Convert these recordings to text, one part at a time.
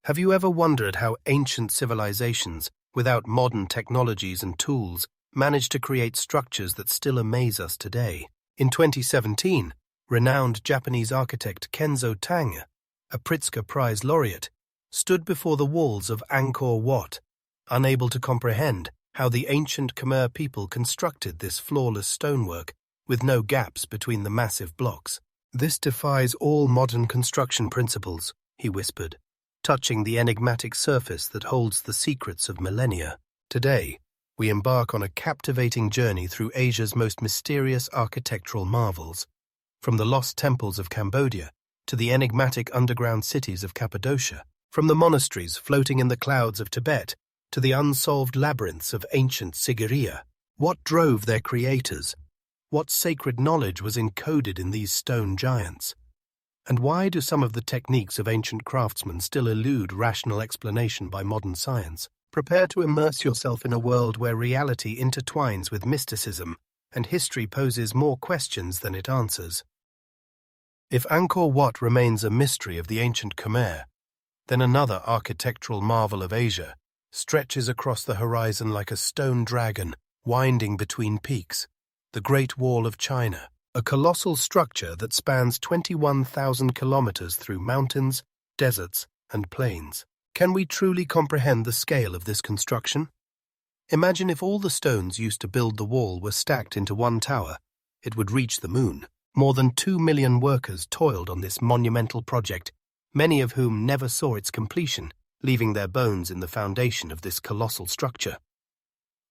Have you ever wondered how ancient civilizations, without modern technologies and tools, managed to create structures that still amaze us today? In 2017, renowned Japanese architect Kenzo Tange, a Pritzker Prize laureate, stood before the walls of Angkor Wat, unable to comprehend how the ancient Khmer people constructed this flawless stonework with no gaps between the massive blocks. "This defies all modern construction principles," he whispered, touching the enigmatic surface that holds the secrets of millennia. Today, we embark on a captivating journey through Asia's most mysterious architectural marvels, from the lost temples of Cambodia to the enigmatic underground cities of Cappadocia, from the monasteries floating in the clouds of Tibet to the unsolved labyrinths of ancient Sigiriya. What drove their creators? What sacred knowledge was encoded in these stone giants? And why do some of the techniques of ancient craftsmen still elude rational explanation by modern science? Prepare to immerse yourself in a world where reality intertwines with mysticism and history poses more questions than it answers. If Angkor Wat remains a mystery of the ancient Khmer, then another architectural marvel of Asia stretches across the horizon like a stone dragon winding between peaks, the Great Wall of China, a colossal structure that spans 21,000 kilometers through mountains, deserts, and plains. Can we truly comprehend the scale of this construction? Imagine if all the stones used to build the wall were stacked into one tower. It would reach the moon. More than 2 million workers toiled on this monumental project, many of whom never saw its completion, leaving their bones in the foundation of this colossal structure.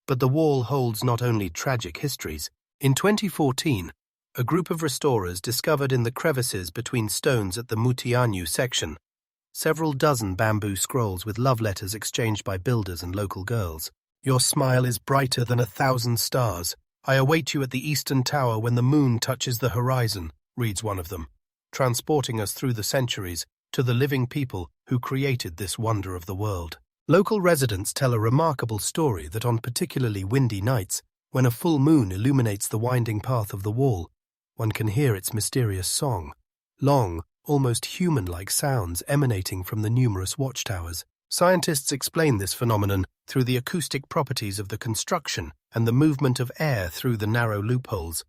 But the wall holds not only tragic histories. In 2014, a group of restorers discovered in the crevices between stones at the Mutianyu section several dozen bamboo scrolls with love letters exchanged by builders and local girls. "Your smile is brighter than 1,000 stars. I await you at the eastern tower when the moon touches the horizon," reads one of them, transporting us through the centuries to the living people who created this wonder of the world. Local residents tell a remarkable story that on particularly windy nights, when a full moon illuminates the winding path of the wall, one can hear its mysterious song, long, almost human-like sounds emanating from the numerous watchtowers. Scientists explain this phenomenon through the acoustic properties of the construction and the movement of air through the narrow loopholes.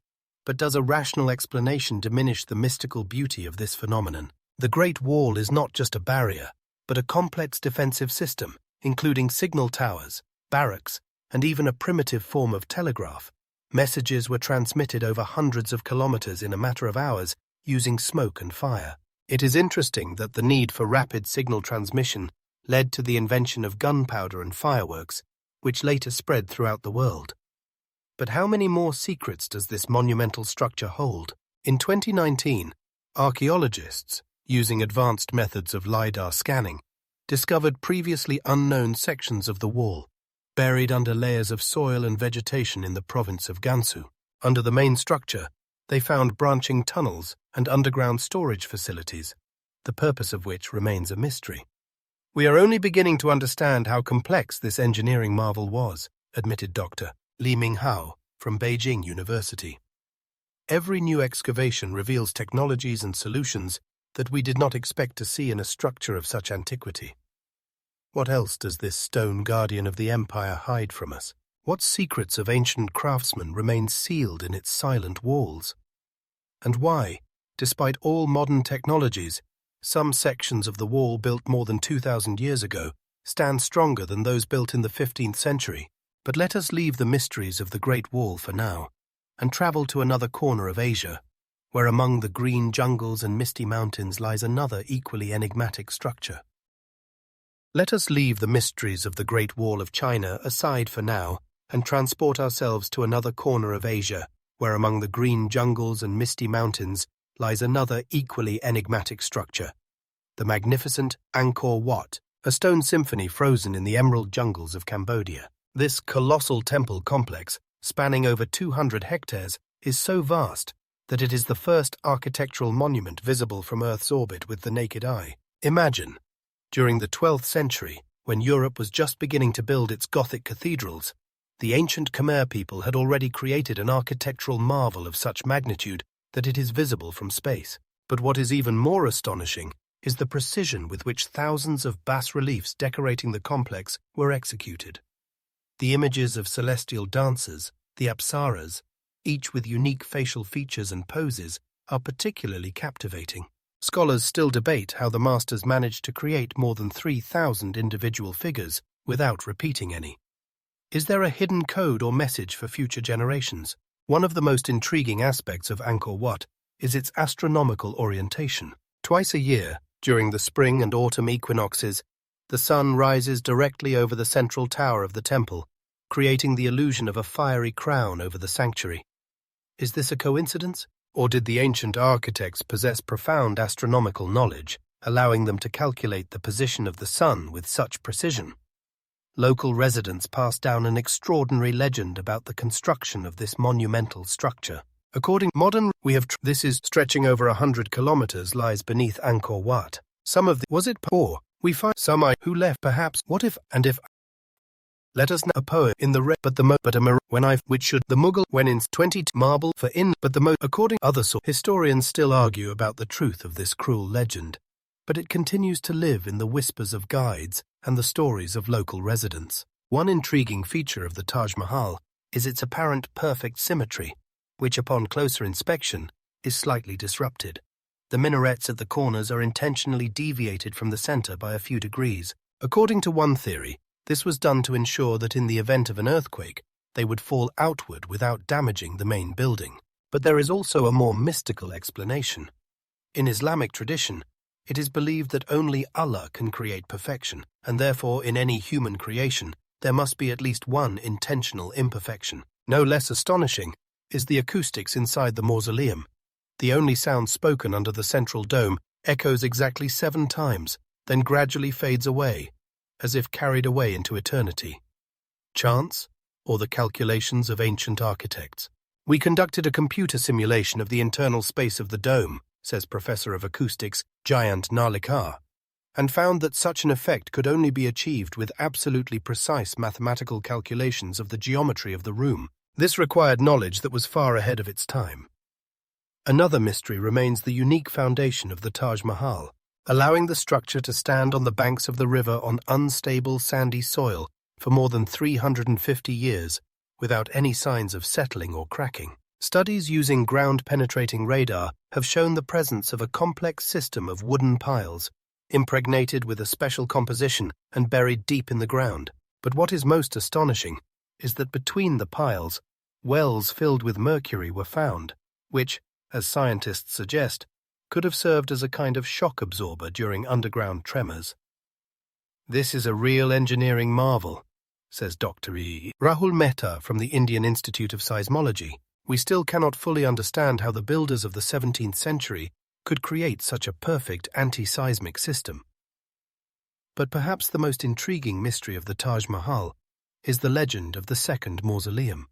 But does a rational explanation diminish the mystical beauty of this phenomenon? The Great Wall is not just a barrier, but a complex defensive system, including signal towers, barracks, and even a primitive form of telegraph. Messages were transmitted over hundreds of kilometers in a matter of hours using smoke and fire. It is interesting that the need for rapid signal transmission led to the invention of gunpowder and fireworks, which later spread throughout the world. But how many more secrets does this monumental structure hold? In 2019, archaeologists, using advanced methods of LiDAR scanning, discovered previously unknown sections of the wall, buried under layers of soil and vegetation in the province of Gansu. Under the main structure, they found branching tunnels and underground storage facilities, the purpose of which remains a mystery. "We are only beginning to understand how complex this engineering marvel was," admitted Dr. Li Minghao from Beijing University. "Every new excavation reveals technologies and solutions that we did not expect to see in a structure of such antiquity. What else does this stone guardian of the empire hide from us? What secrets of ancient craftsmen remain sealed in its silent walls? And why, despite all modern technologies, some sections of the wall built more than 2,000 years ago stand stronger than those built in the 15th century? But let us leave the mysteries of the Great Wall for now and travel to another corner of Asia, where among the green jungles and misty mountains lies another equally enigmatic structure. Let us leave the mysteries of the Great Wall of China aside for now and transport ourselves to another corner of Asia, where among the green jungles and misty mountains lies another equally enigmatic structure, the magnificent Angkor Wat, a stone symphony frozen in the emerald jungles of Cambodia. This colossal temple complex, spanning over 200 hectares, is so vast that it is the first architectural monument visible from Earth's orbit with the naked eye. Imagine, during the 12th century, when Europe was just beginning to build its Gothic cathedrals, the ancient Khmer people had already created an architectural marvel of such magnitude that it is visible from space. But what is even more astonishing is the precision with which thousands of bas-reliefs decorating the complex were executed. The images of celestial dancers, the apsaras, each with unique facial features and poses, are particularly captivating. Scholars still debate how the masters managed to create more than 3,000 individual figures without repeating any. Is there a hidden code or message for future generations? One of the most intriguing aspects of Angkor Wat is its astronomical orientation. Twice a year, during the spring and autumn equinoxes, the sun rises directly over the central tower of the temple, creating the illusion of a fiery crown over the sanctuary. Is this a coincidence, or did the ancient architects possess profound astronomical knowledge, allowing them to calculate the position of the sun with such precision? Local residents pass down an extraordinary legend about the construction of this monumental structure. According to modern, this is stretching over 100 kilometers lies beneath Angkor Wat. Some of the, was it poor? We find some who left perhaps, what if, and if, let us know a poem in the when I which should the Mughal when in 20 marble for in but the according other historians still argue about the truth of this cruel legend, but it continues to live in the whispers of guides and the stories of local residents. One intriguing feature of the Taj Mahal is its apparent perfect symmetry, which upon closer inspection is slightly disrupted. The minarets at the corners are intentionally deviated from the center by a few degrees. According to one theory, this was done to ensure that in the event of an earthquake, they would fall outward without damaging the main building. But there is also a more mystical explanation. In Islamic tradition, it is believed that only Allah can create perfection, and therefore in any human creation, there must be at least one intentional imperfection. No less astonishing is the acoustics inside the mausoleum. The only sound spoken under the central dome echoes exactly 7 times, then gradually fades away, as if carried away into eternity. Chance, or the calculations of ancient architects? We conducted a computer simulation of the internal space of the dome, says Professor of Acoustics Jayant Narlikar, and found that such an effect could only be achieved with absolutely precise mathematical calculations of the geometry of the room. This required knowledge that was far ahead of its time. Another mystery remains the unique foundation of the Taj Mahal, allowing the structure to stand on the banks of the river on unstable sandy soil for more than 350 years without any signs of settling or cracking. Studies using ground-penetrating radar have shown the presence of a complex system of wooden piles, impregnated with a special composition and buried deep in the ground. But what is most astonishing is that between the piles, wells filled with mercury were found, which, as scientists suggest, could have served as a kind of shock absorber during underground tremors. This is a real engineering marvel, says Dr. Rahul Mehta from the Indian Institute of Seismology. We still cannot fully understand how the builders of the 17th century could create such a perfect anti-seismic system. But perhaps the most intriguing mystery of the Taj Mahal is the legend of the second mausoleum.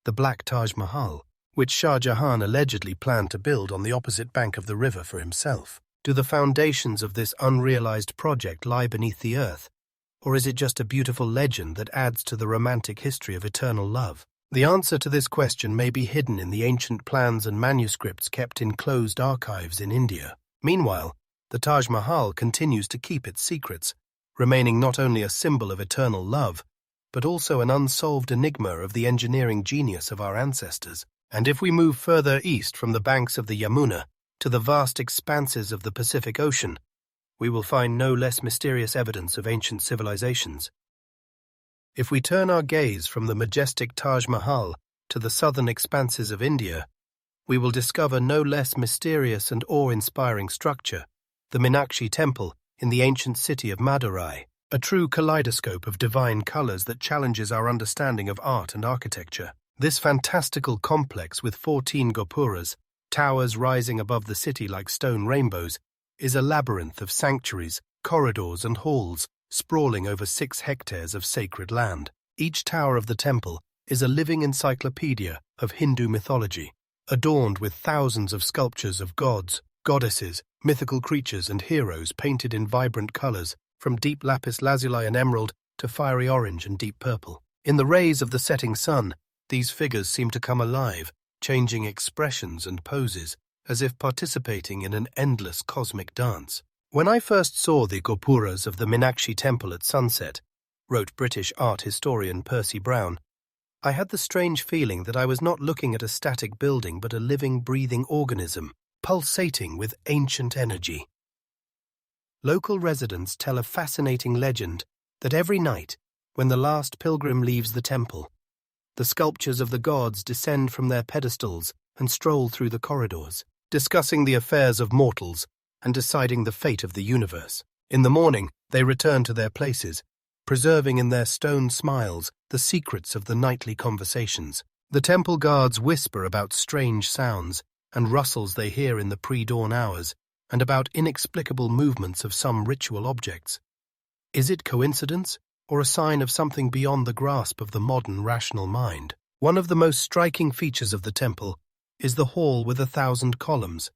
The Black Taj Mahal, which Shah Jahan allegedly planned to build on the opposite bank of the river for himself. Do the foundations of this unrealized project lie beneath the earth, or is it just a beautiful legend that adds to the romantic history of eternal love? The answer to this question may be hidden in the ancient plans and manuscripts kept in closed archives in India. Meanwhile, the Taj Mahal continues to keep its secrets, remaining not only a symbol of eternal love, but also an unsolved enigma of the engineering genius of our ancestors. And if we move further east from the banks of the Yamuna to the vast expanses of the Pacific Ocean, we will find no less mysterious evidence of ancient civilizations. If we turn our gaze from the majestic Taj Mahal to the southern expanses of India, we will discover no less mysterious and awe-inspiring structure, the Meenakshi Temple in the ancient city of Madurai, a true kaleidoscope of divine colors that challenges our understanding of art and architecture. This fantastical complex with 14 gopuras, towers rising above the city like stone rainbows, is a labyrinth of sanctuaries, corridors and halls, sprawling over 6 hectares of sacred land. Each tower of the temple is a living encyclopedia of Hindu mythology, adorned with thousands of sculptures of gods, goddesses, mythical creatures and heroes painted in vibrant colors, from deep lapis lazuli and emerald to fiery orange and deep purple. In the rays of the setting sun, these figures seem to come alive, changing expressions and poses, as if participating in an endless cosmic dance. When I first saw the gopuras of the Meenakshi temple at sunset, wrote British art historian Percy Brown, I had the strange feeling that I was not looking at a static building but a living, breathing organism, pulsating with ancient energy. Local residents tell a fascinating legend that every night, when the last pilgrim leaves the temple, the sculptures of the gods descend from their pedestals and stroll through the corridors, discussing the affairs of mortals and deciding the fate of the universe. In the morning, they return to their places, preserving in their stone smiles the secrets of the nightly conversations. The temple guards whisper about strange sounds and rustles they hear in the pre-dawn hours, and about inexplicable movements of some ritual objects. Is it coincidence, or a sign of something beyond the grasp of the modern rational mind? One of the most striking features of the temple is the hall with 1,000 columns,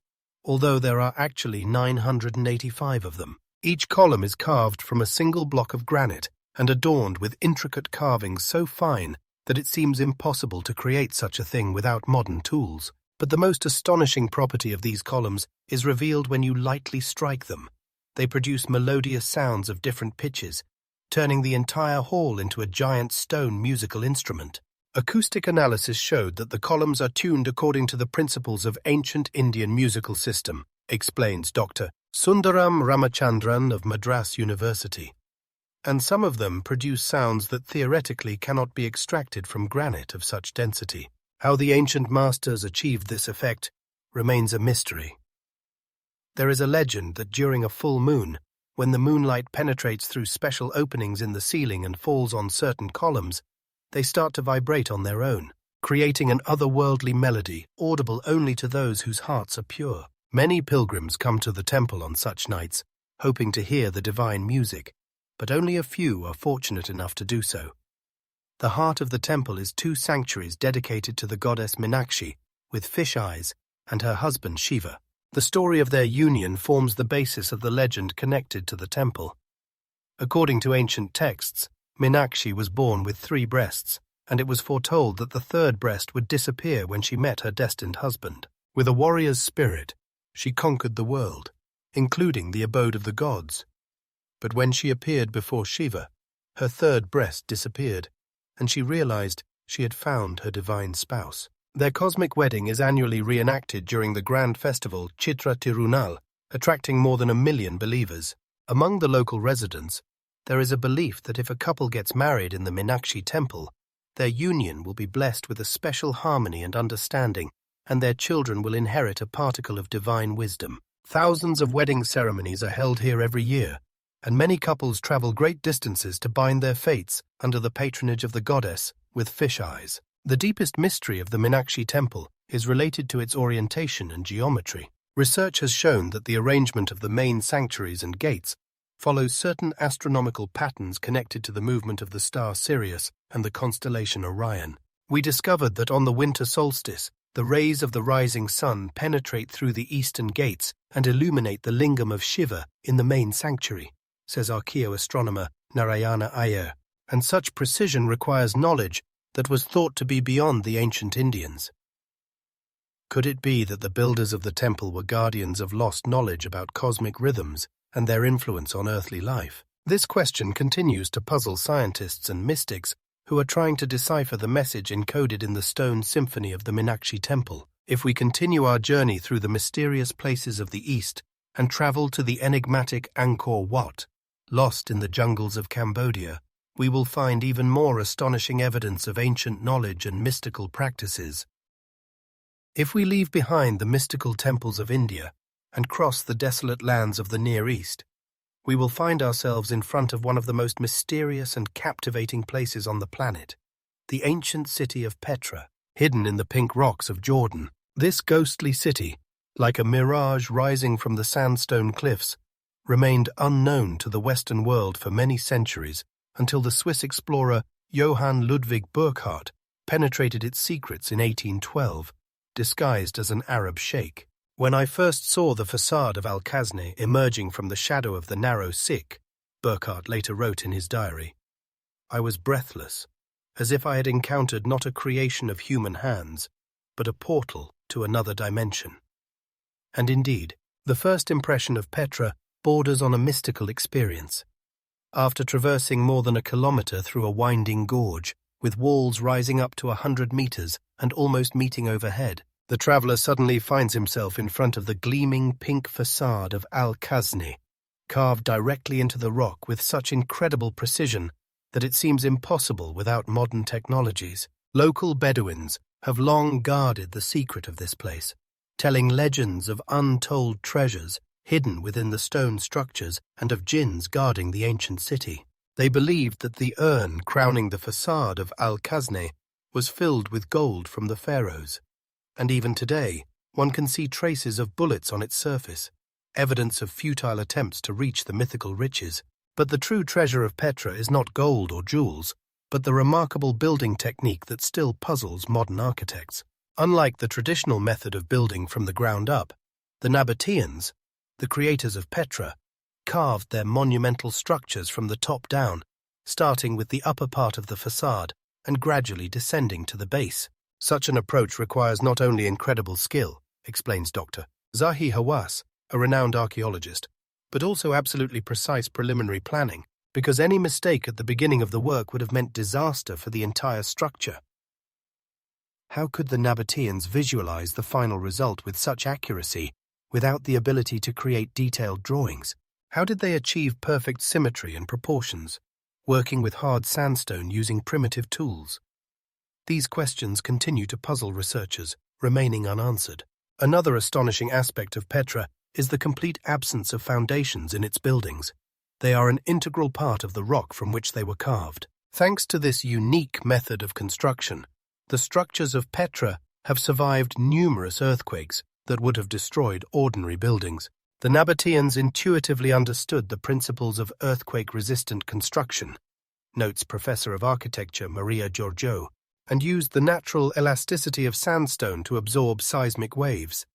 although there are actually 985 of them. Each column is carved from a single block of granite and adorned with intricate carvings so fine that it seems impossible to create such a thing without modern tools. But the most astonishing property of these columns is revealed when you lightly strike them. They produce melodious sounds of different pitches, turning the entire hall into a giant stone musical instrument. Acoustic analysis showed that the columns are tuned according to the principles of ancient Indian musical system, explains Dr. Sundaram Ramachandran of Madras University. And some of them produce sounds that theoretically cannot be extracted from granite of such density. How the ancient masters achieved this effect remains a mystery. There is a legend that during a full moon, when the moonlight penetrates through special openings in the ceiling and falls on certain columns, they start to vibrate on their own, creating an otherworldly melody audible only to those whose hearts are pure. Many pilgrims come to the temple on such nights, hoping to hear the divine music, but only a few are fortunate enough to do so. The heart of the temple is 2 sanctuaries dedicated to the goddess Meenakshi, with fish eyes, and her husband Shiva. The story of their union forms the basis of the legend connected to the temple. According to ancient texts, Meenakshi was born with 3 breasts, and it was foretold that the 3rd breast would disappear when she met her destined husband. With a warrior's spirit, she conquered the world, including the abode of the gods. But when she appeared before Shiva, her 3rd breast disappeared, and she realized she had found her divine spouse. Their cosmic wedding is annually reenacted during the grand festival Chitra Tirunal, attracting more than 1 million believers. Among the local residents, there is a belief that if a couple gets married in the Meenakshi temple, their union will be blessed with a special harmony and understanding, and their children will inherit a particle of divine wisdom. Thousands of wedding ceremonies are held here every year, and many couples travel great distances to bind their fates under the patronage of the goddess with fish eyes. The deepest mystery of the Meenakshi temple is related to its orientation and geometry. Research has shown that the arrangement of the main sanctuaries and gates follows certain astronomical patterns connected to the movement of the star Sirius and the constellation Orion. We discovered that on the winter solstice, the rays of the rising sun penetrate through the eastern gates and illuminate the lingam of Shiva in the main sanctuary, says archaeoastronomer Narayana Iyer, and such precision requires knowledge that was thought to be beyond the ancient Indians. Could it be that the builders of the temple were guardians of lost knowledge about cosmic rhythms and their influence on earthly life? This question continues to puzzle scientists and mystics who are trying to decipher the message encoded in the stone symphony of the Meenakshi temple. If we continue our journey through the mysterious places of the East and travel to the enigmatic Angkor Wat, lost in the jungles of Cambodia, we will find even more astonishing evidence of ancient knowledge and mystical practices. If we leave behind the mystical temples of India and cross the desolate lands of the Near East, we will find ourselves in front of one of the most mysterious and captivating places on the planet, the ancient city of Petra, hidden in the pink rocks of Jordan. This ghostly city, like a mirage rising from the sandstone cliffs, remained unknown to the Western world for many centuries until the Swiss explorer Johann Ludwig Burckhardt penetrated its secrets in 1812, disguised as an Arab sheikh. When I first saw the facade of Al-Khazneh emerging from the shadow of the narrow Sikh, Burckhardt later wrote in his diary, I was breathless, as if I had encountered not a creation of human hands, but a portal to another dimension. And indeed, the first impression of Petra borders on a mystical experience. After traversing more than a kilometer through a winding gorge, with walls rising up to 100 meters and almost meeting overhead, the traveler suddenly finds himself in front of the gleaming pink facade of Al-Khazni, carved directly into the rock with such incredible precision that it seems impossible without modern technologies. Local Bedouins have long guarded the secret of this place, telling legends of untold treasures hidden within the stone structures and of jinns guarding the ancient city. They believed that the urn crowning the facade of Al-Khazni was filled with gold from the pharaohs, and even today one can see traces of bullets on its surface, evidence of futile attempts to reach the mythical riches. But the true treasure of Petra is not gold or jewels, but the remarkable building technique that still puzzles modern architects. Unlike the traditional method of building from the ground up, the Nabateans, the creators of Petra, carved their monumental structures from the top down, starting with the upper part of the facade and gradually descending to the base. Such an approach requires not only incredible skill, explains Dr. Zahi Hawass, a renowned archaeologist, but also absolutely precise preliminary planning, because any mistake at the beginning of the work would have meant disaster for the entire structure. How could the Nabateans visualize the final result with such accuracy without the ability to create detailed drawings? How did they achieve perfect symmetry and proportions, working with hard sandstone using primitive tools? These questions continue to puzzle researchers, remaining unanswered. Another astonishing aspect of Petra is the complete absence of foundations in its buildings. They are an integral part of the rock from which they were carved. Thanks to this unique method of construction, the structures of Petra have survived numerous earthquakes that would have destroyed ordinary buildings. The Nabateans intuitively understood the principles of earthquake-resistant construction, notes Professor of Architecture Maria Giorgio, and used the natural elasticity of sandstone to absorb seismic waves.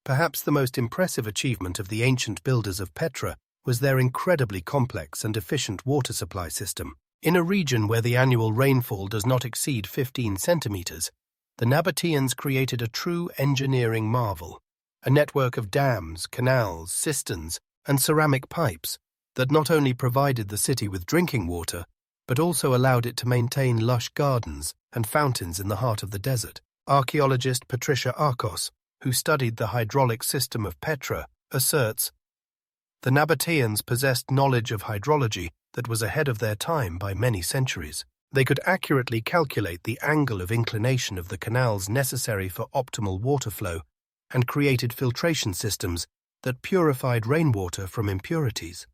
Perhaps the most impressive achievement of the ancient builders of Petra was their incredibly complex and efficient water supply system. In a region where the annual rainfall does not exceed 15 centimeters, the Nabateans created a true engineering marvel, a network of dams, canals, cisterns, and ceramic pipes that not only provided the city with drinking water, but also allowed it to maintain lush gardens and fountains in the heart of the desert. Archaeologist Patricia Arcos, who studied the hydraulic system of Petra, asserts, "The Nabateans possessed knowledge of hydrology that was ahead of their time by many centuries. They could accurately calculate the angle of inclination of the canals necessary for optimal water flow and created filtration systems that purified rainwater from impurities.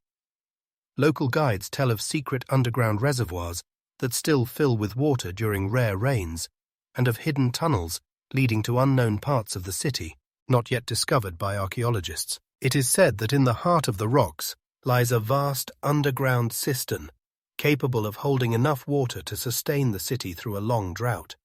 Local guides tell of secret underground reservoirs that still fill with water during rare rains, and of hidden tunnels leading to unknown parts of the city, not yet discovered by archaeologists. It is said that in the heart of the rocks lies a vast underground cistern, capable of holding enough water to sustain the city through a long drought.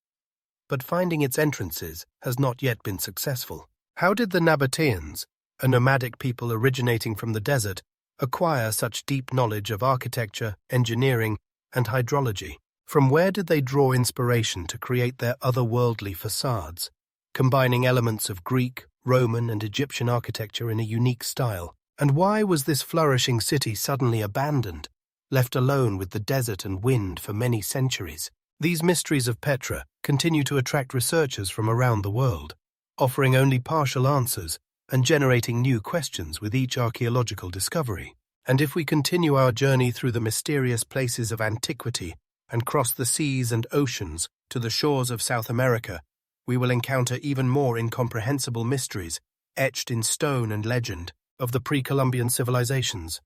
But finding its entrances has not yet been successful. How did the Nabateans, a nomadic people originating from the desert, acquire such deep knowledge of architecture, engineering, and hydrology? From where did they draw inspiration to create their otherworldly facades, combining elements of Greek, Roman, and Egyptian architecture in a unique style? And why was this flourishing city suddenly abandoned, left alone with the desert and wind for many centuries? These mysteries of Petra continue to attract researchers from around the world, offering only partial answers and generating new questions with each archaeological discovery. And if we continue our journey through the mysterious places of antiquity and cross the seas and oceans to the shores of South America, we will encounter even more incomprehensible mysteries etched in stone and legend of the pre-Columbian civilizations.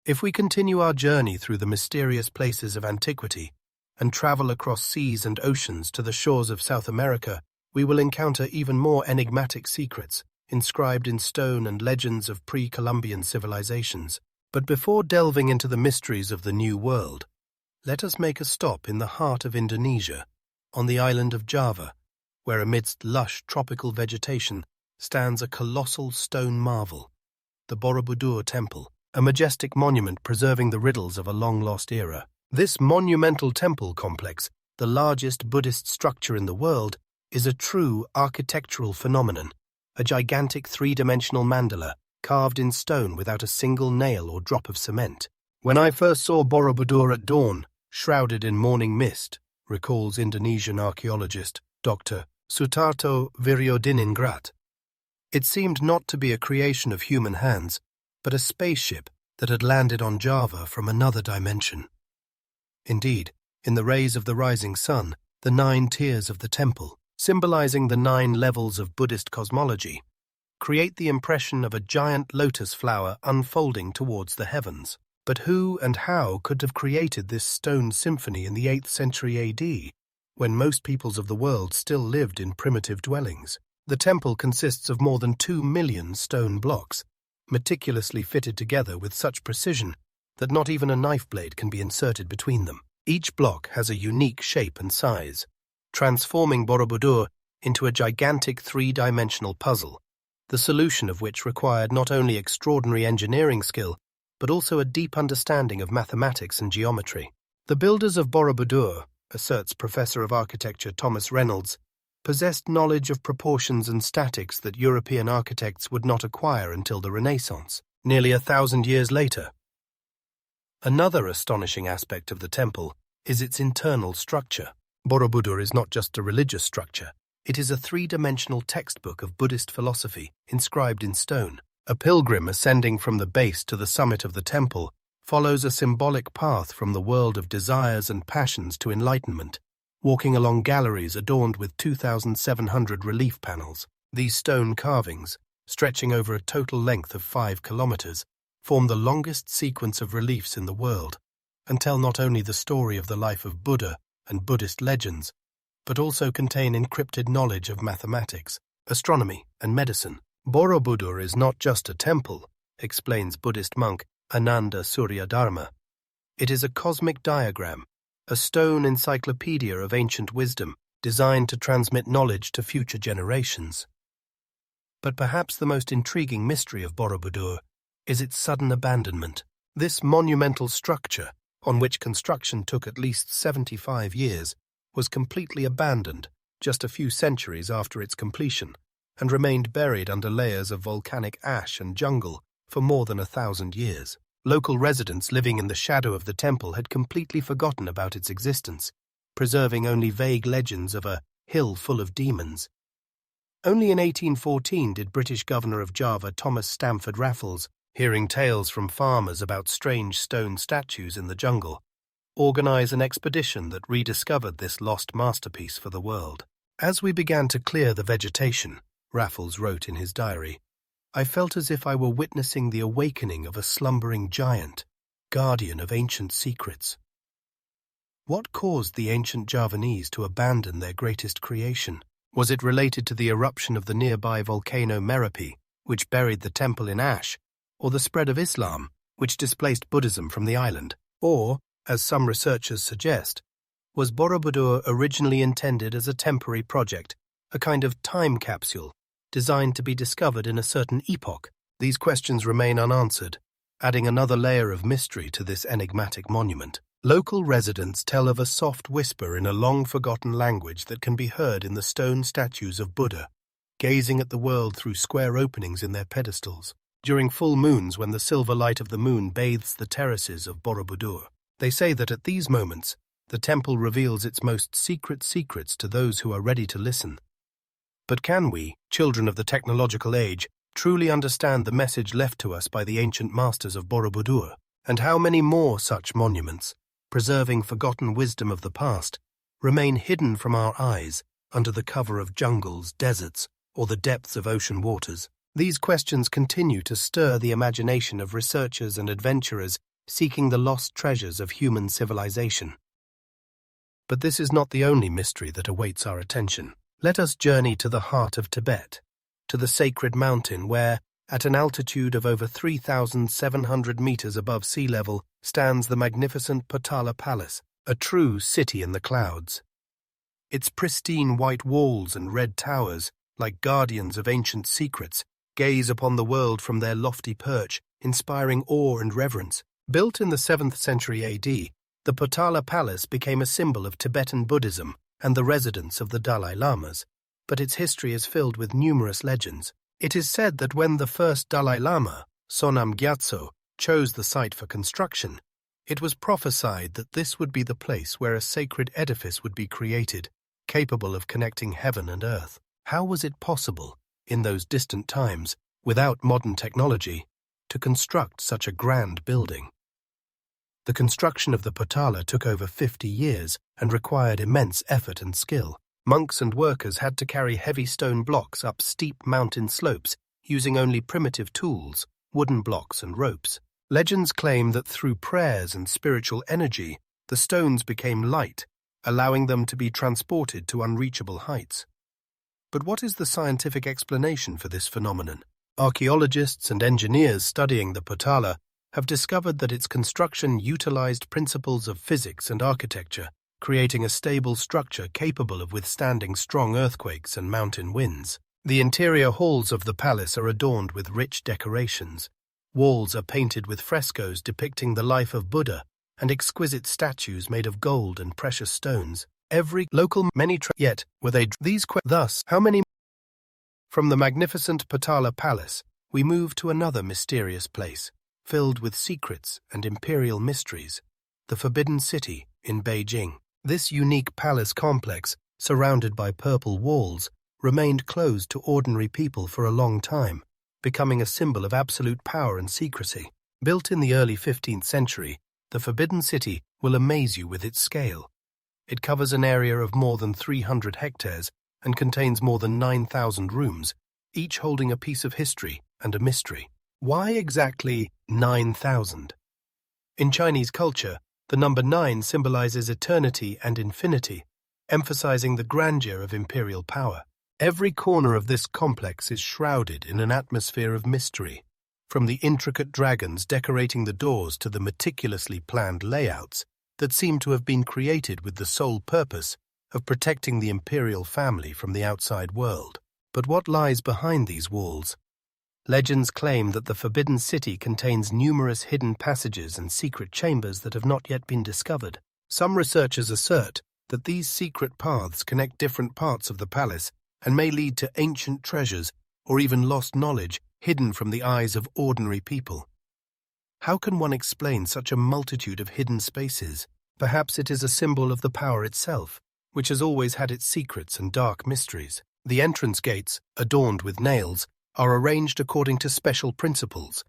If we continue our journey through the mysterious places of antiquity and travel across seas and oceans to the shores of South America, we will encounter even more enigmatic secrets inscribed in stone and legends of pre-Columbian civilizations. But before delving into the mysteries of the New World, let us make a stop in the heart of Indonesia, on the island of Java, where amidst lush tropical vegetation stands a colossal stone marvel, the Borobudur Temple, a majestic monument preserving the riddles of a long-lost era. This monumental temple complex, the largest Buddhist structure in the world, is a true architectural phenomenon, a gigantic three-dimensional mandala carved in stone without a single nail or drop of cement. "When I first saw Borobudur at dawn, shrouded in morning mist," recalls Indonesian archaeologist Dr. Sutarto Viryodiningrat, "it seemed not to be a creation of human hands, but a spaceship that had landed on Java from another dimension." Indeed, in the rays of the rising sun, the 9 tiers of the temple, symbolizing the 9 levels of Buddhist cosmology, create the impression of a giant lotus flower unfolding towards the heavens. But who and how could have created this stone symphony in the 8th century AD, when most peoples of the world still lived in primitive dwellings? The temple consists of more than 2 million stone blocks, meticulously fitted together with such precision that not even a knife blade can be inserted between them. Each block has a unique shape and size, transforming Borobudur into a gigantic 3-dimensional puzzle, the solution of which required not only extraordinary engineering skill, but also a deep understanding of mathematics and geometry. The builders of Borobudur, asserts Professor of Architecture Thomas Reynolds, possessed knowledge of proportions and statics that European architects would not acquire until the Renaissance, nearly 1,000 years later. Another astonishing aspect of the temple is its internal structure. Borobudur is not just a religious structure, it is a 3-dimensional textbook of Buddhist philosophy inscribed in stone. A pilgrim ascending from the base to the summit of the temple follows a symbolic path from the world of desires and passions to enlightenment, walking along galleries adorned with 2,700 relief panels. These stone carvings, stretching over a total length of 5 kilometers, form the longest sequence of reliefs in the world, and tell not only the story of the life of Buddha and Buddhist legends, but also contain encrypted knowledge of mathematics, astronomy, and medicine. Borobudur is not just a temple, explains Buddhist monk Ananda Suryadharma. It is a cosmic diagram, a stone encyclopedia of ancient wisdom designed to transmit knowledge to future generations. But perhaps the most intriguing mystery of Borobudur is its sudden abandonment. This monumental structure, on which construction took at least 75 years, was completely abandoned just a few centuries after its completion, and remained buried under layers of volcanic ash and jungle for more than 1,000 years. Local residents living in the shadow of the temple had completely forgotten about its existence, preserving only vague legends of a hill full of demons. Only in 1814 did British Governor of Java Thomas Stamford Raffles, hearing tales from farmers about strange stone statues in the jungle, organize an expedition that rediscovered this lost masterpiece for the world. "As we began to clear the vegetation," Raffles wrote in his diary, "I felt as if I were witnessing the awakening of a slumbering giant, guardian of ancient secrets." What caused the ancient Javanese to abandon their greatest creation? Was it related to the eruption of the nearby volcano Merapi, which buried the temple in ash, or the spread of Islam, which displaced Buddhism from the island? Or, as some researchers suggest, was Borobudur originally intended as a temporary project, a kind of time capsule, designed to be discovered in a certain epoch? These questions remain unanswered, adding another layer of mystery to this enigmatic monument. Local residents tell of a soft whisper in a long-forgotten language that can be heard in the stone statues of Buddha, gazing at the world through square openings in their pedestals. During full moons, when the silver light of the moon bathes the terraces of Borobudur, they say that at these moments, the temple reveals its most secret secrets to those who are ready to listen. But can we, children of the technological age, truly understand the message left to us by the ancient masters of Borobudur? And how many more such monuments, preserving forgotten wisdom of the past, remain hidden from our eyes under the cover of jungles, deserts, or the depths of ocean waters? These questions continue to stir the imagination of researchers and adventurers seeking the lost treasures of human civilization. But this is not the only mystery that awaits our attention. Let us journey to the heart of Tibet, to the sacred mountain where, at an altitude of over 3,700 meters above sea level, stands the magnificent Potala Palace, a true city in the clouds. Its pristine white walls and red towers, like guardians of ancient secrets, gaze upon the world from their lofty perch, inspiring awe and reverence. Built in the 7th century AD, the Potala Palace became a symbol of Tibetan Buddhism and the residence of the Dalai Lamas, but its history is filled with numerous legends. It is said that when the first Dalai Lama, Sonam Gyatso, chose the site for construction, it was prophesied that this would be the place where a sacred edifice would be created, capable of connecting heaven and earth. How was it possible, in those distant times, without modern technology, to construct such a grand building? The construction of the Potala took over 50 years and required immense effort and skill. Monks and workers had to carry heavy stone blocks up steep mountain slopes using only primitive tools, wooden blocks and ropes. Legends claim that through prayers and spiritual energy, the stones became light, allowing them to be transported to unreachable heights. But what is the scientific explanation for this phenomenon? Archaeologists and engineers studying the Potala have discovered that its construction utilized principles of physics and architecture, creating a stable structure capable of withstanding strong earthquakes and mountain winds. The interior halls of the palace are adorned with rich decorations. Walls are painted with frescoes depicting the life of Buddha and exquisite statues made of gold and precious stones. Every local yet were they thus how many? From the magnificent Potala Palace, we move to another mysterious place, filled with secrets and imperial mysteries, the Forbidden City in Beijing. This unique palace complex, surrounded by purple walls, remained closed to ordinary people for a long time, becoming a symbol of absolute power and secrecy. Built in the early 15th century, the Forbidden City will amaze you with its scale. It covers an area of more than 300 hectares and contains more than 9,000 rooms, each holding a piece of history and a mystery. Why exactly 9,000? In Chinese culture, the number 9 symbolizes eternity and infinity, emphasizing the grandeur of imperial power. Every corner of this complex is shrouded in an atmosphere of mystery, from the intricate dragons decorating the doors to the meticulously planned layouts that seem to have been created with the sole purpose of protecting the imperial family from the outside world. But what lies behind these walls? Legends claim that the Forbidden City contains numerous hidden passages and secret chambers that have not yet been discovered. Some researchers assert that these secret paths connect different parts of the palace and may lead to ancient treasures or even lost knowledge hidden from the eyes of ordinary people. How can one explain such a multitude of hidden spaces? Perhaps it is a symbol of the power itself, which has always had its secrets and dark mysteries. The entrance gates, adorned with nails, are arranged according to special principles.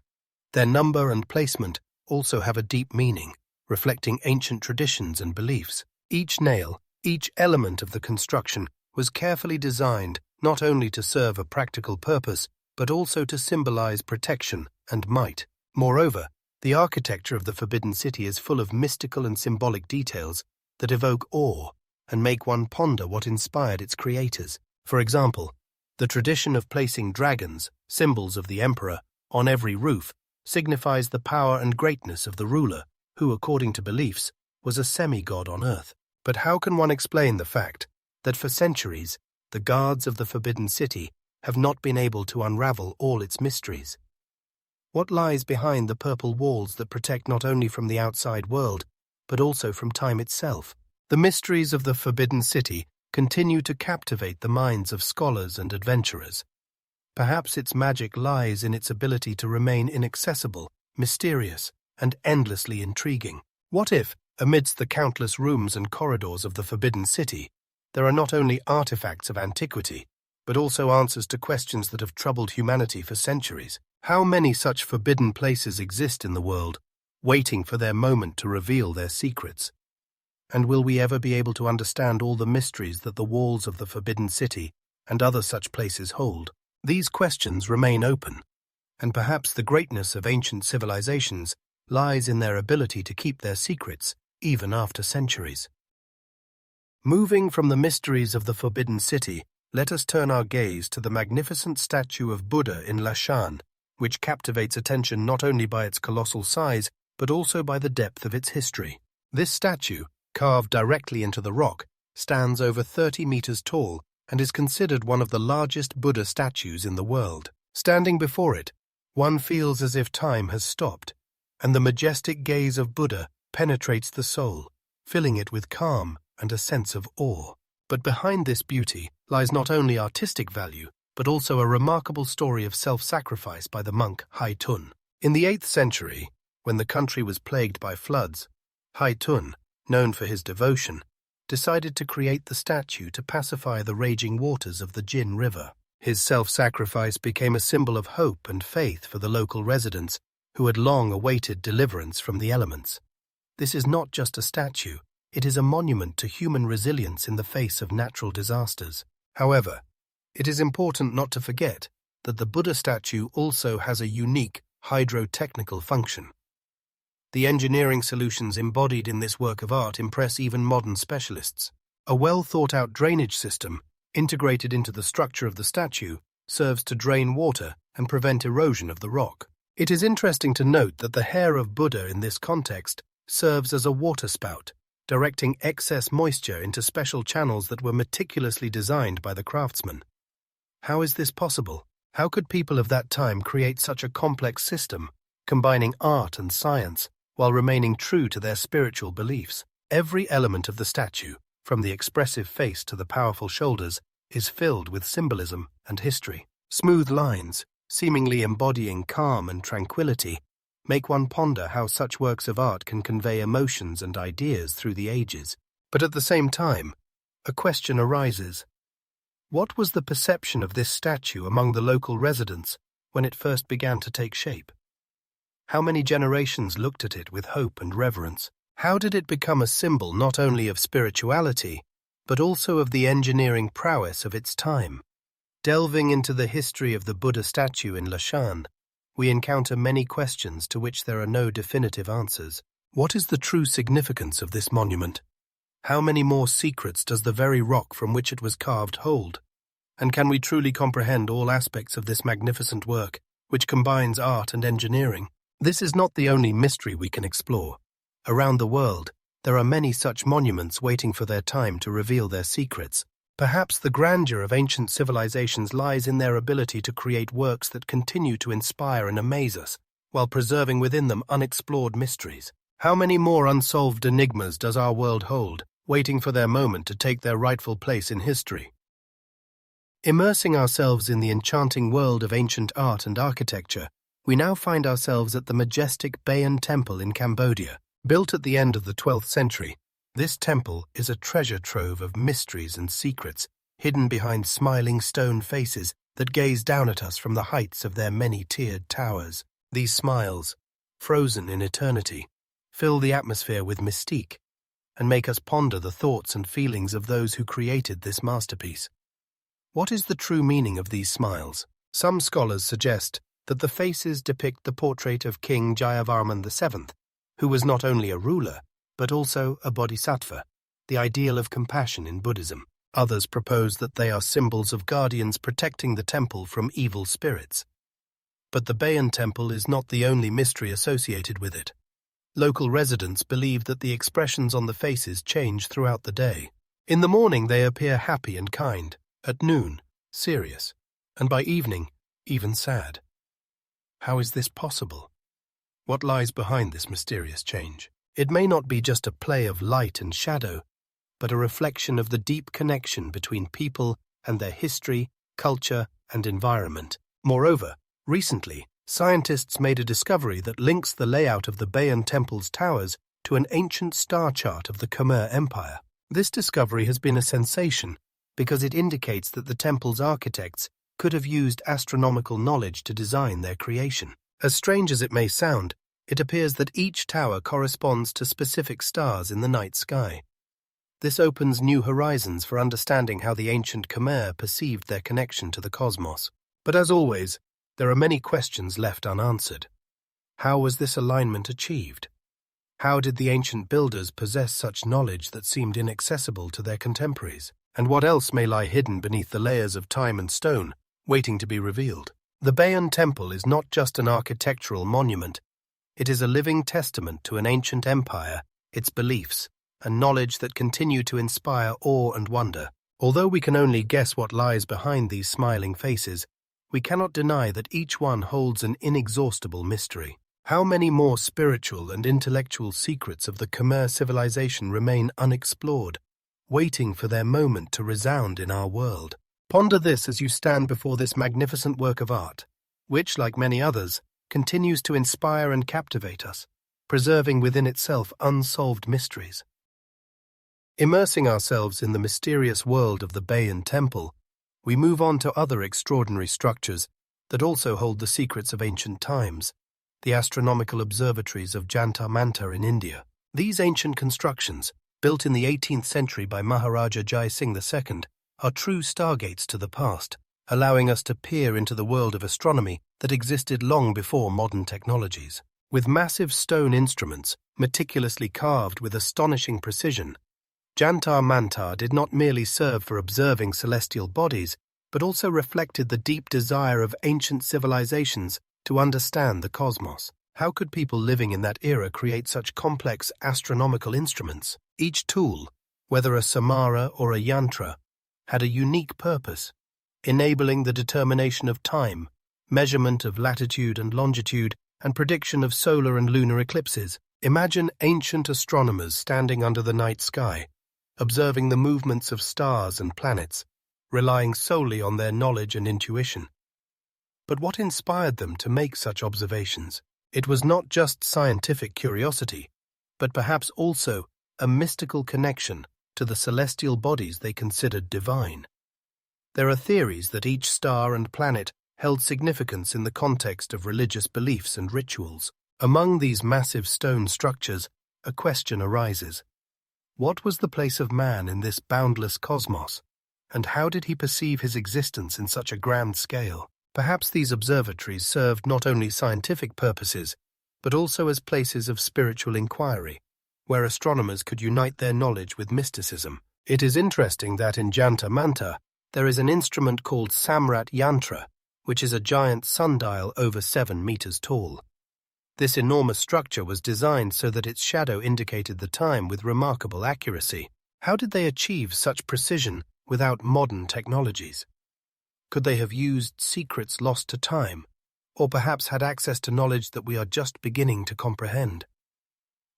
Their number and placement also have a deep meaning, reflecting ancient traditions and beliefs. Each nail, each element of the construction was carefully designed not only to serve a practical purpose, but also to symbolize protection and might. Moreover, the architecture of the Forbidden City is full of mystical and symbolic details that evoke awe and make one ponder what inspired its creators. For example, the tradition of placing dragons, symbols of the emperor, on every roof signifies the power and greatness of the ruler, who, according to beliefs, was a semi-god on earth. But how can one explain the fact that for centuries the guards of the Forbidden City have not been able to unravel all its mysteries? What lies behind the purple walls that protect not only from the outside world, but also from time itself? The mysteries of the Forbidden City continue to captivate the minds of scholars and adventurers. Perhaps its magic lies in its ability to remain inaccessible, mysterious, and endlessly intriguing. What if, amidst the countless rooms and corridors of the Forbidden City, there are not only artifacts of antiquity, but also answers to questions that have troubled humanity for centuries? How many such forbidden places exist in the world, waiting for their moment to reveal their secrets? And will we ever be able to understand all the mysteries that the walls of the Forbidden City and other such places hold? These questions remain open, and perhaps the greatness of ancient civilizations lies in their ability to keep their secrets even after centuries. Moving from the mysteries of the Forbidden City, let us turn our gaze to the magnificent statue of Buddha in Lashan, which captivates attention not only by its colossal size, but also by the depth of its history. This statue, carved directly into the rock, stands over 30 meters tall and is considered one of the largest Buddha statues in the world. Standing before it, one feels as if time has stopped, and the majestic gaze of Buddha penetrates the soul, filling it with calm and a sense of awe. But behind this beauty lies not only artistic value, but also a remarkable story of self-sacrifice by the monk Hai Tun. In the 8th century, when the country was plagued by floods, Hai Tun, known for his devotion, decided to create the statue to pacify the raging waters of the Jin River. His self-sacrifice became a symbol of hope and faith for the local residents who had long awaited deliverance from the elements. This is not just a statue, it is a monument to human resilience in the face of natural disasters. However, it is important not to forget that the Buddha statue also has a unique hydrotechnical function. The engineering solutions embodied in this work of art impress even modern specialists. A well-thought-out drainage system, integrated into the structure of the statue, serves to drain water and prevent erosion of the rock. It is interesting to note that the hair of Buddha in this context serves as a water spout, directing excess moisture into special channels that were meticulously designed by the craftsman. How is this possible? How could people of that time create such a complex system, combining art and science, while remaining true to their spiritual beliefs? Every element of the statue, from the expressive face to the powerful shoulders, is filled with symbolism and history. Smooth lines, seemingly embodying calm and tranquility, make one ponder how such works of art can convey emotions and ideas through the ages. But at the same time, a question arises. What was the perception of this statue among the local residents when it first began to take shape? How many generations looked at it with hope and reverence? How did it become a symbol not only of spirituality, but also of the engineering prowess of its time? Delving into the history of the Buddha statue in Lashan, we encounter many questions to which there are no definitive answers. What is the true significance of this monument? How many more secrets does the very rock from which it was carved hold? And can we truly comprehend all aspects of this magnificent work, which combines art and engineering? This is not the only mystery we can explore. Around the world, there are many such monuments waiting for their time to reveal their secrets. Perhaps the grandeur of ancient civilizations lies in their ability to create works that continue to inspire and amaze us, while preserving within them unexplored mysteries. How many more unsolved enigmas does our world hold, waiting for their moment to take their rightful place in history? Immersing ourselves in the enchanting world of ancient art and architecture, we now find ourselves at the majestic Bayon Temple in Cambodia. Built at the end of the 12th century, this temple is a treasure trove of mysteries and secrets hidden behind smiling stone faces that gaze down at us from the heights of their many-tiered towers. These smiles, frozen in eternity, fill the atmosphere with mystique and make us ponder the thoughts and feelings of those who created this masterpiece. What is the true meaning of these smiles? Some scholars suggest that the faces depict the portrait of King Jayavarman VII, who was not only a ruler, but also a bodhisattva, the ideal of compassion in Buddhism. Others propose that they are symbols of guardians protecting the temple from evil spirits. But the Bayon Temple is not the only mystery associated with it. Local residents believe that the expressions on the faces change throughout the day. In the morning they appear happy and kind, at noon, serious, and by evening, even sad. How is this possible? What lies behind this mysterious change? It may not be just a play of light and shadow, but a reflection of the deep connection between people and their history, culture, and environment. Moreover, recently, scientists made a discovery that links the layout of the Bayon Temple's towers to an ancient star chart of the Khmer Empire. This discovery has been a sensation because it indicates that the temple's architects could have used astronomical knowledge to design their creation. As strange as it may sound, it appears that each tower corresponds to specific stars in the night sky. This opens new horizons for understanding how the ancient Khmer perceived their connection to the cosmos. But as always, there are many questions left unanswered. How was this alignment achieved? How did the ancient builders possess such knowledge that seemed inaccessible to their contemporaries? And what else may lie hidden beneath the layers of time and stone, waiting to be revealed? The Bayon Temple is not just an architectural monument. It is a living testament to an ancient empire, its beliefs, and knowledge that continue to inspire awe and wonder. Although we can only guess what lies behind these smiling faces, we cannot deny that each one holds an inexhaustible mystery. How many more spiritual and intellectual secrets of the Khmer civilization remain unexplored, waiting for their moment to resound in our world? Ponder this as you stand before this magnificent work of art, which, like many others, continues to inspire and captivate us, preserving within itself unsolved mysteries. Immersing ourselves in the mysterious world of the Bayon Temple, we move on to other extraordinary structures that also hold the secrets of ancient times, the astronomical observatories of Jantar Mantar in India. These ancient constructions, built in the 18th century by Maharaja Jai Singh II, are true stargates to the past, allowing us to peer into the world of astronomy that existed long before modern technologies. With massive stone instruments, meticulously carved with astonishing precision, Jantar Mantar did not merely serve for observing celestial bodies, but also reflected the deep desire of ancient civilizations to understand the cosmos. How could people living in that era create such complex astronomical instruments? Each tool, whether a samara or a yantra, had a unique purpose, enabling the determination of time, measurement of latitude and longitude, and prediction of solar and lunar eclipses. Imagine ancient astronomers standing under the night sky, observing the movements of stars and planets, relying solely on their knowledge and intuition. But what inspired them to make such observations? It was not just scientific curiosity, but perhaps also a mystical connection to the celestial bodies they considered divine. There are theories that each star and planet held significance in the context of religious beliefs and rituals. Among these massive stone structures, a question arises. What was the place of man in this boundless cosmos, and how did he perceive his existence in such a grand scale? Perhaps these observatories served not only scientific purposes, but also as places of spiritual inquiry, where astronomers could unite their knowledge with mysticism. It is interesting that in Jantar Mantar, there is an instrument called Samrat Yantra, which is a giant sundial over 7 meters tall. This enormous structure was designed so that its shadow indicated the time with remarkable accuracy. How did they achieve such precision without modern technologies? Could they have used secrets lost to time, or perhaps had access to knowledge that we are just beginning to comprehend?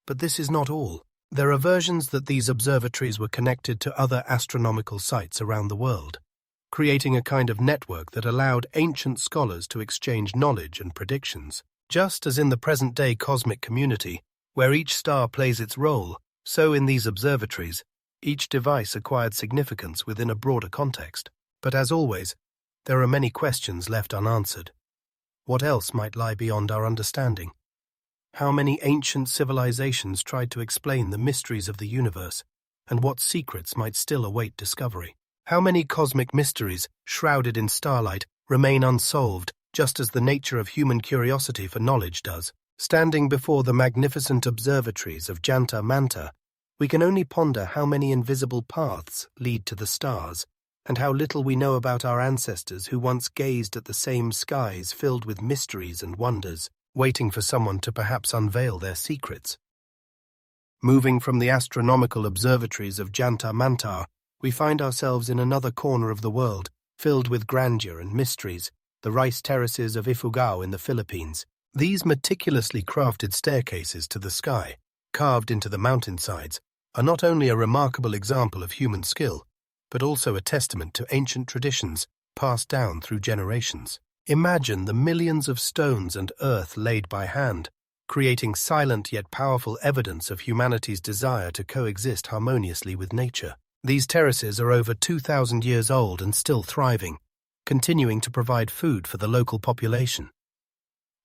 But this is not all. There are versions that these observatories were connected to other astronomical sites around the world, creating a kind of network that allowed ancient scholars to exchange knowledge and predictions. Just as in the present-day cosmic community, where each star plays its role, so in these observatories, each device acquired significance within a broader context. But as always, there are many questions left unanswered. What else might lie beyond our understanding? How many ancient civilizations tried to explain the mysteries of the universe, and what secrets might still await discovery? How many cosmic mysteries, shrouded in starlight, remain unsolved, just as the nature of human curiosity for knowledge does? Standing before the magnificent observatories of Jantar Mantar, we can only ponder how many invisible paths lead to the stars, and how little we know about our ancestors who once gazed at the same skies filled with mysteries and wonders, waiting for someone to perhaps unveil their secrets. Moving from the astronomical observatories of Jantar Mantar, we find ourselves in another corner of the world, filled with grandeur and mysteries, the rice terraces of Ifugao in the Philippines. These meticulously crafted staircases to the sky, carved into the mountainsides, are not only a remarkable example of human skill, but also a testament to ancient traditions passed down through generations. Imagine the millions of stones and earth laid by hand, creating silent yet powerful evidence of humanity's desire to coexist harmoniously with nature. These terraces are over 2,000 years old and still thriving, continuing to provide food for the local population.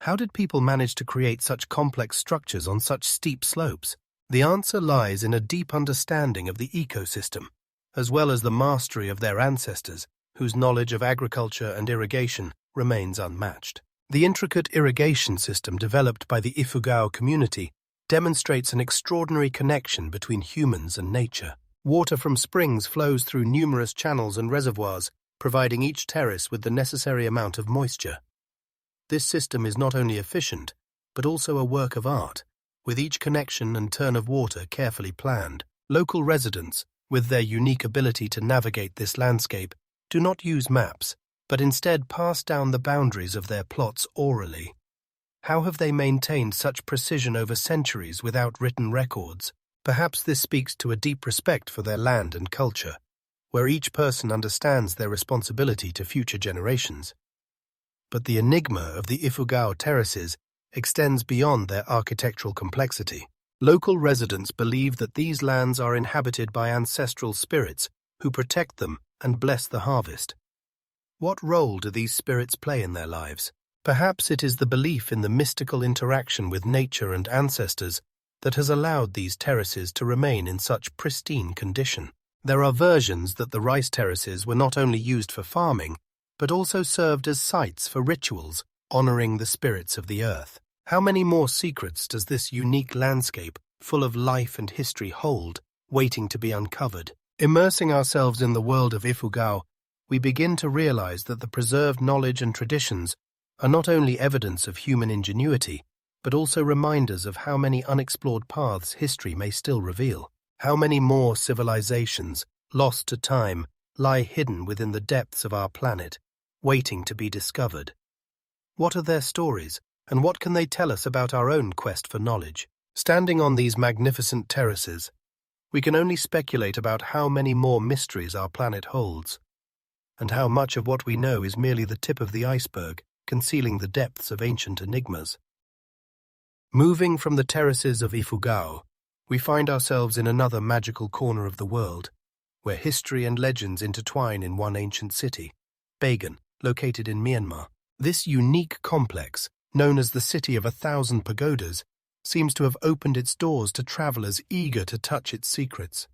How did people manage to create such complex structures on such steep slopes? The answer lies in a deep understanding of the ecosystem, as well as the mastery of their ancestors, whose knowledge of agriculture and irrigation remains unmatched. The intricate irrigation system developed by the Ifugao community demonstrates an extraordinary connection between humans and nature. Water from springs flows through numerous channels and reservoirs, providing each terrace with the necessary amount of moisture. This system is not only efficient, but also a work of art, with each connection and turn of water carefully planned. Local residents, with their unique ability to navigate this landscape, do not use maps, but instead pass down the boundaries of their plots orally. How have they maintained such precision over centuries without written records? Perhaps this speaks to a deep respect for their land and culture, where each person understands their responsibility to future generations. But the enigma of the Ifugao terraces extends beyond their architectural complexity. Local residents believe that these lands are inhabited by ancestral spirits who protect them and bless the harvest. What role do these spirits play in their lives? Perhaps it is the belief in the mystical interaction with nature and ancestors that has allowed these terraces to remain in such pristine condition. There are versions that the rice terraces were not only used for farming, but also served as sites for rituals honoring the spirits of the earth. How many more secrets does this unique landscape, full of life and history, hold, waiting to be uncovered? Immersing ourselves in the world of Ifugao, we begin to realize that the preserved knowledge and traditions are not only evidence of human ingenuity, but also reminders of how many unexplored paths history may still reveal. How many more civilizations, lost to time, lie hidden within the depths of our planet, waiting to be discovered? What are their stories, and what can they tell us about our own quest for knowledge? Standing on these magnificent terraces, we can only speculate about how many more mysteries our planet holds, and how much of what we know is merely the tip of the iceberg, concealing the depths of ancient enigmas. Moving from the terraces of Ifugao, we find ourselves in another magical corner of the world, where history and legends intertwine in one ancient city, Bagan, located in Myanmar. This unique complex, known as the City of 1,000 Pagodas, seems to have opened its doors to travelers eager to touch its secrets.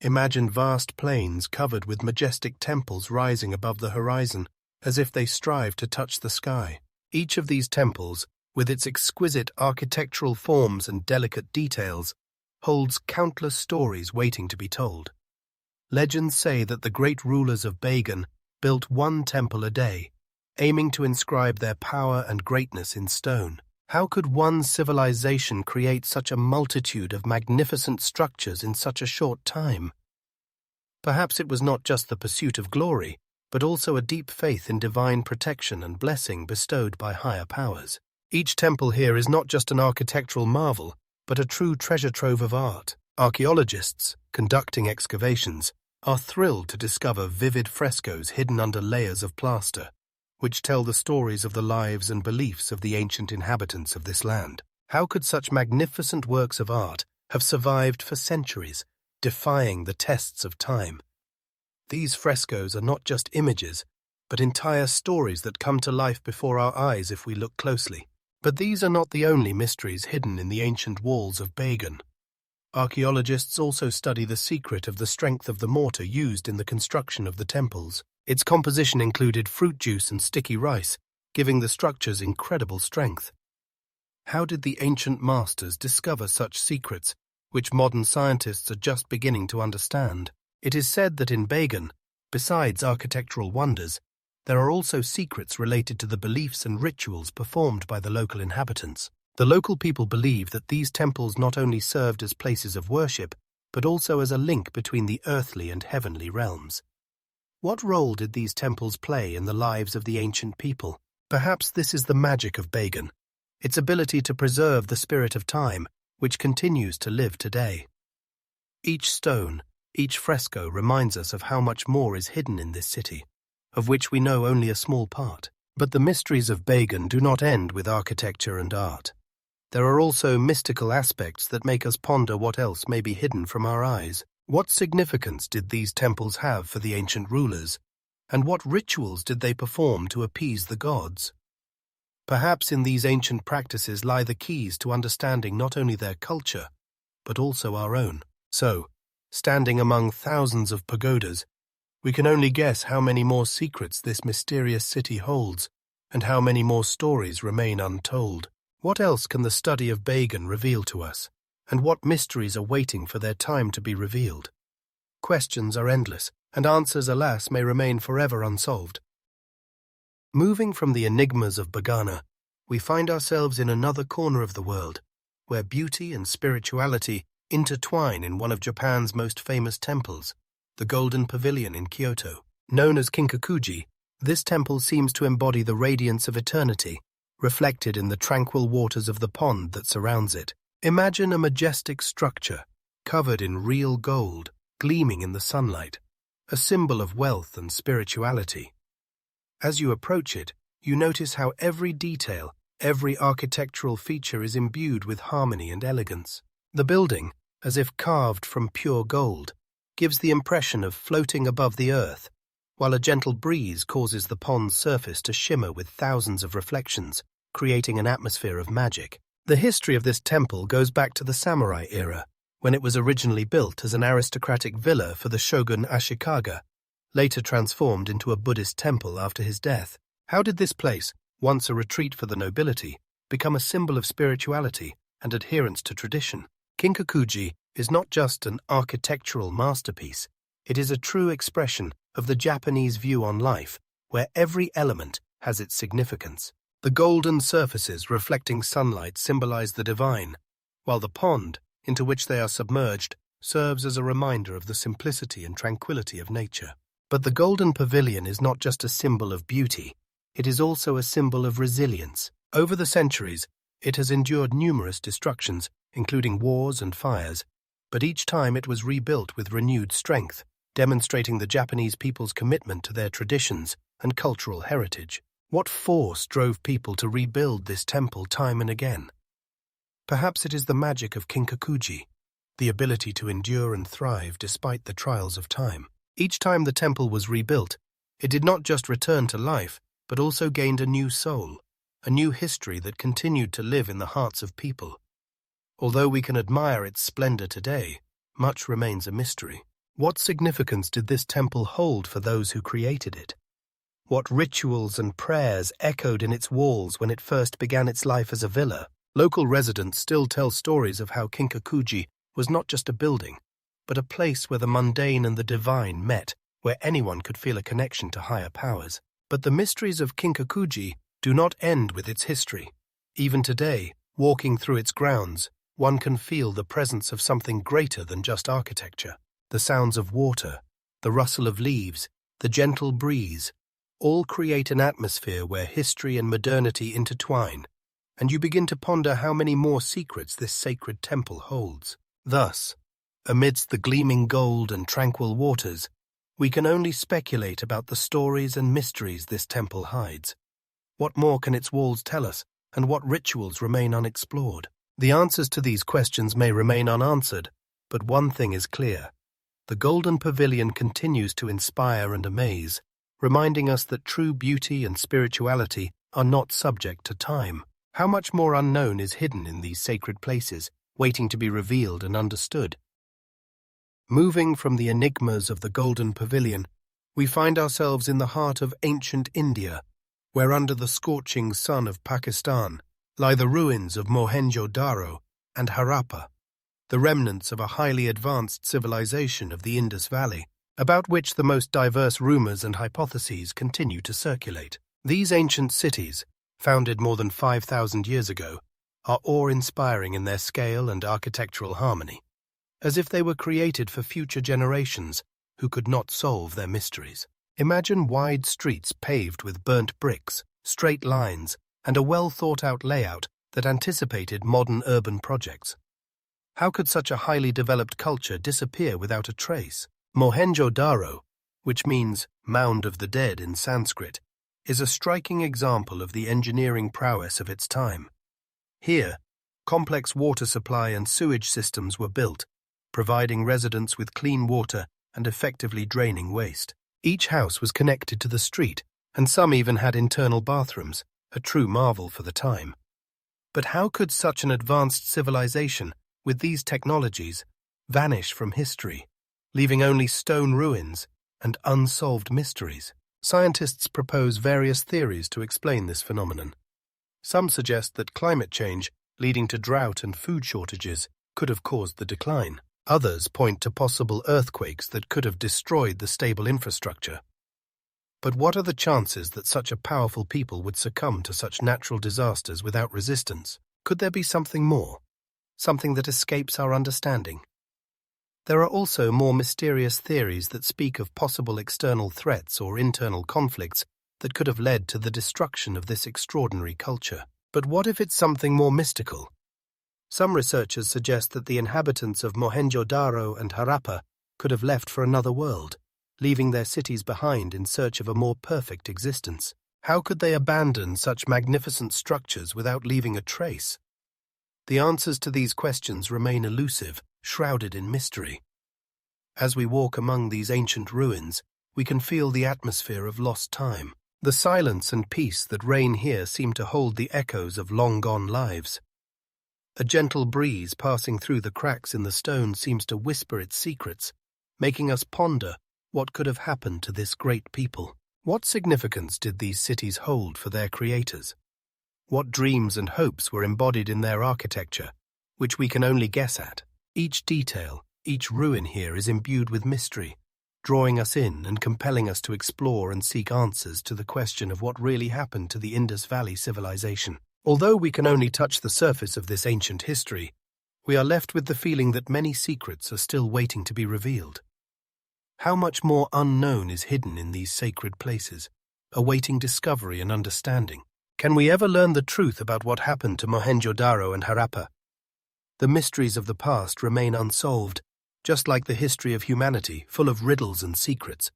Imagine vast plains covered with majestic temples rising above the horizon, as if they strive to touch the sky. Each of these temples, with its exquisite architectural forms and delicate details, holds countless stories waiting to be told. Legends say that the great rulers of Bagan built one temple a day, aiming to inscribe their power and greatness in stone. How could one civilization create such a multitude of magnificent structures in such a short time? Perhaps it was not just the pursuit of glory, but also a deep faith in divine protection and blessing bestowed by higher powers. Each temple here is not just an architectural marvel, but a true treasure trove of art. Archaeologists, conducting excavations, are thrilled to discover vivid frescoes hidden under layers of plaster, which tell the stories of the lives and beliefs of the ancient inhabitants of this land. How could such magnificent works of art have survived for centuries, defying the tests of time? These frescoes are not just images, but entire stories that come to life before our eyes if we look closely. But these are not the only mysteries hidden in the ancient walls of Bagan. Archaeologists also study the secret of the strength of the mortar used in the construction of the temples. Its composition included fruit juice and sticky rice, giving the structures incredible strength. How did the ancient masters discover such secrets, which modern scientists are just beginning to understand? It is said that in Bagan, besides architectural wonders, there are also secrets related to the beliefs and rituals performed by the local inhabitants. The local people believe that these temples not only served as places of worship, but also as a link between the earthly and heavenly realms. What role did these temples play in the lives of the ancient people? Perhaps this is the magic of Bagan, its ability to preserve the spirit of time, which continues to live today. Each stone, each fresco reminds us of how much more is hidden in this city, of which we know only a small part. But the mysteries of Bagan do not end with architecture and art. There are also mystical aspects that make us ponder what else may be hidden from our eyes. What significance did these temples have for the ancient rulers, and what rituals did they perform to appease the gods? Perhaps in these ancient practices lie the keys to understanding not only their culture, but also our own. So, standing among thousands of pagodas, we can only guess how many more secrets this mysterious city holds, and how many more stories remain untold. What else can the study of Bagan reveal to us, and what mysteries are waiting for their time to be revealed? Questions are endless, and answers, alas, may remain forever unsolved. Moving from the enigmas of Bagana, we find ourselves in another corner of the world, where beauty and spirituality intertwine in one of Japan's most famous temples, the Golden Pavilion in Kyoto. Known as Kinkakuji, this temple seems to embody the radiance of eternity, reflected in the tranquil waters of the pond that surrounds it. Imagine a majestic structure, covered in real gold, gleaming in the sunlight, a symbol of wealth and spirituality. As you approach it, you notice how every detail, every architectural feature is imbued with harmony and elegance. The building, as if carved from pure gold, gives the impression of floating above the earth, while a gentle breeze causes the pond's surface to shimmer with thousands of reflections, creating an atmosphere of magic. The history of this temple goes back to the samurai era, when it was originally built as an aristocratic villa for the shogun Ashikaga, later transformed into a Buddhist temple after his death. How did this place, once a retreat for the nobility, become a symbol of spirituality and adherence to tradition? Kinkakuji is not just an architectural masterpiece, it is a true expression of the Japanese view on life, where every element has its significance. The golden surfaces reflecting sunlight symbolize the divine, while the pond, into which they are submerged, serves as a reminder of the simplicity and tranquility of nature. But the golden pavilion is not just a symbol of beauty, it is also a symbol of resilience. Over the centuries, it has endured numerous destructions, including wars and fires, but each time it was rebuilt with renewed strength, demonstrating the Japanese people's commitment to their traditions and cultural heritage. What force drove people to rebuild this temple time and again? Perhaps it is the magic of Kinkakuji, the ability to endure and thrive despite the trials of time. Each time the temple was rebuilt, it did not just return to life, but also gained a new soul, a new history that continued to live in the hearts of people. Although we can admire its splendor today, much remains a mystery. What significance did this temple hold for those who created it? What rituals and prayers echoed in its walls when it first began its life as a villa? Local residents still tell stories of how Kinkakuji was not just a building, but a place where the mundane and the divine met, where anyone could feel a connection to higher powers. But the mysteries of Kinkakuji do not end with its history. Even today, walking through its grounds, one can feel the presence of something greater than just architecture. The sounds of water, the rustle of leaves, the gentle breeze, all create an atmosphere where history and modernity intertwine, and you begin to ponder how many more secrets this sacred temple holds. Thus, amidst the gleaming gold and tranquil waters, we can only speculate about the stories and mysteries this temple hides. What more can its walls tell us, and what rituals remain unexplored? The answers to these questions may remain unanswered, but one thing is clear. The Golden Pavilion continues to inspire and amaze, reminding us that true beauty and spirituality are not subject to time. How much more unknown is hidden in these sacred places, waiting to be revealed and understood? Moving from the enigmas of the Golden Pavilion, we find ourselves in the heart of ancient India, where under the scorching sun of Pakistan lie the ruins of Mohenjo-Daro and Harappa, the remnants of a highly advanced civilization of the Indus Valley, about which the most diverse rumors and hypotheses continue to circulate. These ancient cities, founded more than 5,000 years ago, are awe-inspiring in their scale and architectural harmony, as if they were created for future generations who could not solve their mysteries. Imagine wide streets paved with burnt bricks, straight lines, and a well-thought-out layout that anticipated modern urban projects. How could such a highly developed culture disappear without a trace? Mohenjo-Daro, which means mound of the dead in Sanskrit, is a striking example of the engineering prowess of its time. Here, complex water supply and sewage systems were built, providing residents with clean water and effectively draining waste. Each house was connected to the street, and some even had internal bathrooms, a true marvel for the time. But how could such an advanced civilization, with these technologies, vanish from history, leaving only stone ruins and unsolved mysteries? Scientists propose various theories to explain this phenomenon. Some suggest that climate change, leading to drought and food shortages, could have caused the decline. Others point to possible earthquakes that could have destroyed the stable infrastructure. But what are the chances that such a powerful people would succumb to such natural disasters without resistance? Could there be something more? Something that escapes our understanding? There are also more mysterious theories that speak of possible external threats or internal conflicts that could have led to the destruction of this extraordinary culture. But what if it's something more mystical? Some researchers suggest that the inhabitants of Mohenjo-Daro and Harappa could have left for another world, leaving their cities behind in search of a more perfect existence. How could they abandon such magnificent structures without leaving a trace? The answers to these questions remain elusive, shrouded in mystery. As we walk among these ancient ruins, we can feel the atmosphere of lost time. The silence and peace that reign here seem to hold the echoes of long-gone lives. A gentle breeze passing through the cracks in the stone seems to whisper its secrets, making us ponder what could have happened to this great people. What significance did these cities hold for their creators? What dreams and hopes were embodied in their architecture, which we can only guess at? Each detail, each ruin here is imbued with mystery, drawing us in and compelling us to explore and seek answers to the question of what really happened to the Indus Valley civilization. Although we can only touch the surface of this ancient history, we are left with the feeling that many secrets are still waiting to be revealed. How much more unknown is hidden in these sacred places, awaiting discovery and understanding? Can we ever learn the truth about what happened to Mohenjo-daro and Harappa? The mysteries of the past remain unsolved, just like the history of humanity, full of riddles and secrets.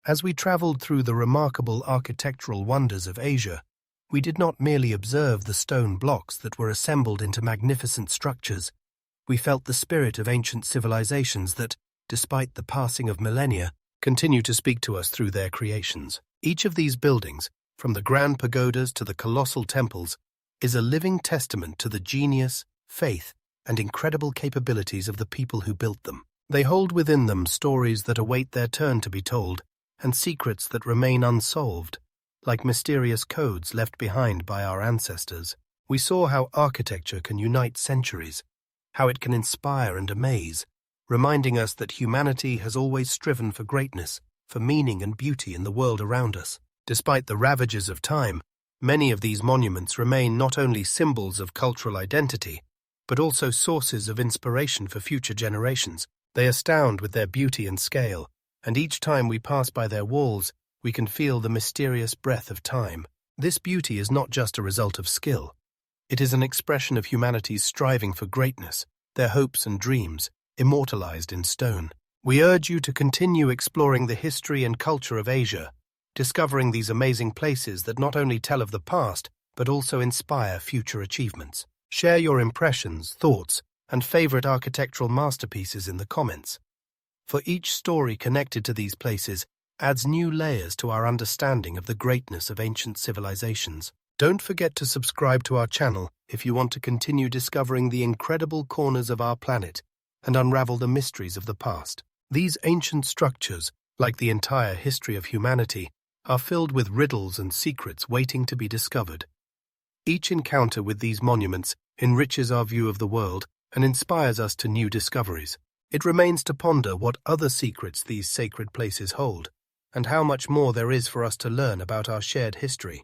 As we traveled through the remarkable architectural wonders of Asia, we did not merely observe the stone blocks that were assembled into magnificent structures. We felt the spirit of ancient civilizations that, despite the passing of millennia, continue to speak to us through their creations. Each of these buildings, from the grand pagodas to the colossal temples, is a living testament to the genius, faith, and incredible capabilities of the people who built them. They hold within them stories that await their turn to be told, and secrets that remain unsolved, like mysterious codes left behind by our ancestors. We saw how architecture can unite centuries, how it can inspire and amaze, reminding us that humanity has always striven for greatness, for meaning and beauty in the world around us. Despite the ravages of time, many of these monuments remain not only symbols of cultural identity, but also sources of inspiration for future generations. They astound with their beauty and scale, and each time we pass by their walls, we can feel the mysterious breath of time. This beauty is not just a result of skill. It is an expression of humanity's striving for greatness, their hopes and dreams, immortalized in stone. We urge you to continue exploring the history and culture of Asia, discovering these amazing places that not only tell of the past, but also inspire future achievements. Share your impressions, thoughts, and favorite architectural masterpieces in the comments. For each story connected to these places adds new layers to our understanding of the greatness of ancient civilizations. Don't forget to subscribe to our channel if you want to continue discovering the incredible corners of our planet and unravel the mysteries of the past. These ancient structures, like the entire history of humanity, are filled with riddles and secrets waiting to be discovered. Each encounter with these monuments enriches our view of the world and inspires us to new discoveries. It remains to ponder what other secrets these sacred places hold, and how much more there is for us to learn about our shared history.